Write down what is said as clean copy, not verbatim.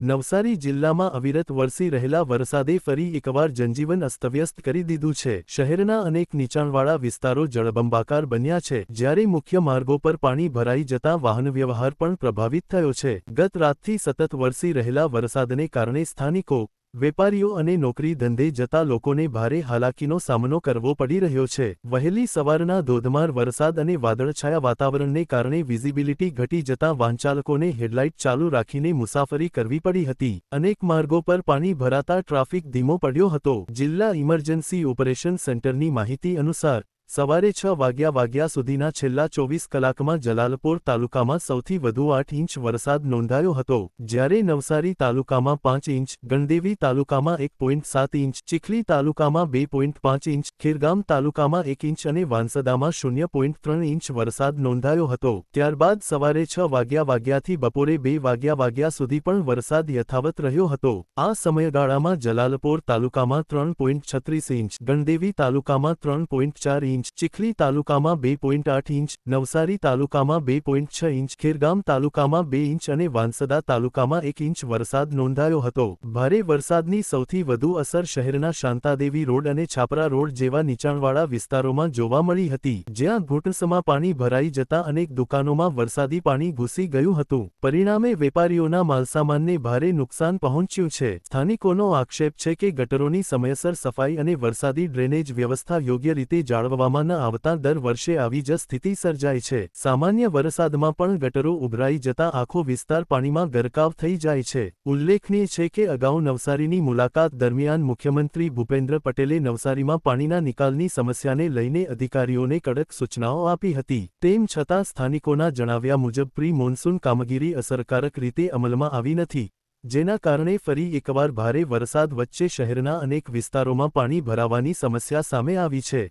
નવસારી જિલ્લામાં અવિરત વરસી રહેલા વરસાદે ફરી એકવાર જનજીવન અસ્તવ્યસ્ત કરી દીધું છે। શહેરના અનેક નીચાણવાળા વિસ્તારો જળબંબાકાર બન્યા છે, જ્યારે મુખ્ય માર્ગો પર પાણી ભરાઈ જતાં વાહનવ્યવહાર પણ પ્રભાવિત થયો છે। ગત રાતથી સતત વરસી રહેલા વરસાદને કારણે સ્થાનિકો, વેપારીઓ અને નોકરી ધંધે જતા લોકોને ભારે હાલાકીનો સામનો કરવો પડી રહ્યો છે। વહેલી સવારના ધોધમાર વરસાદ અને વાદળછાયા વાતાવરણને કારણે વિઝિબિલિટી ઘટી જતાં વાહનચાલકોને હેડલાઇટ ચાલુ રાખીને મુસાફરી કરવી પડી હતી। અનેક માર્ગો પર પાણી ભરાતા ટ્રાફિક ધીમો પડ્યો હતો। જિલ્લા ઇમરજન્સી ઓપરેશન સેન્ટરની માહિતી અનુસાર સવારે 6 વાગ્યા સુધીના છેલ્લા 24 કલાકમાં જલાલપોર તાલુકામાં સૌથી વધુ 8 ઇંચ વરસાદ નોંધાયો હતો, જ્યારે નવસારી તાલુકામાં 5 ઇંચ, ગણદેવી તાલુકામાં 1.7 ઇંચ, ચીખલી તાલુકામાં 2.5 ઇંચ, ખેરગામ તાલુકામાં 1 ઇંચ અને વાંસદામાં 0.3 ઇંચ વરસાદ નોંધાયો હતો। ત્યારબાદ સવારે 6 વાગ્યાથી બપોરે 2 વાગ્યા સુધી પણ વરસાદ યથાવત રહ્યો હતો। આ સમયગાળામાં જલાલપોર તાલુકામાં 3.36 ઇંચ, ગણદેવી તાલુકામાં 3.4 ઇંચ, ચીખલી તાલુકામાં 2.8 ઇંચ, નવસારી તાલુકામાં 2.6 ઇંચ, ખેરગામ તાલુકામાં 2 ઇંચ અને વાંસદા તાલુકામાં 1 ઇંચ વરસાદ નોંધાયો હતો। ભારે વરસાદની સૌથી વધુ અસર શહેરના શાંતાદેવી રોડ અને છાપરા રોડ જેવા નીચાણવાળા વિસ્તારોમાં જોવા મળી હતી, જ્યાં ઘૂંટણસમાં પાણી ભરાઈ જતા અનેક દુકાનોમાં વરસાદી પાણી ઘૂસી ગયું હતું। પરિણામે વેપારીઓના માલસામાનને ભારે નુકસાન પહોંચ્યું છે। સ્થાનિકોનો આક્ષેપ છે કે ગટરોની સમયસર સફાઈ અને વરસાદી ડ્રેનેજ વ્યવસ્થા યોગ્ય રીતે જાળવવામાં ન આવતા દર વર્ષે આવી જ સ્થિતિ સર્જાય છે। સામાન્ય વરસાદમાં પણ ગટરો ઉભરાઈ જતા આખો વિસ્તાર પાણીમાં ગરકાવ થઈ જાય છે। ઉલ્લેખનીય છે કે અગાઉ નવસારીની મુલાકાત દરમિયાન મુખ્યમંત્રી ભૂપેન્દ્ર પટેલે નવસારીમાં પાણીના નિકાલની સમસ્યાને લઈને અધિકારીઓને કડક સૂચનાઓ આપી હતી। તેમ છતાં સ્થાનિકોના જણાવ્યા મુજબ પ્રી મોન્સૂન કામગીરી અસરકારક રીતે અમલમાં આવી નથી, જેના કારણે ફરી એકવાર ભારે વરસાદ વચ્ચે શહેરના અનેક વિસ્તારોમાં પાણી ભરાવાની સમસ્યા સામે આવી છે।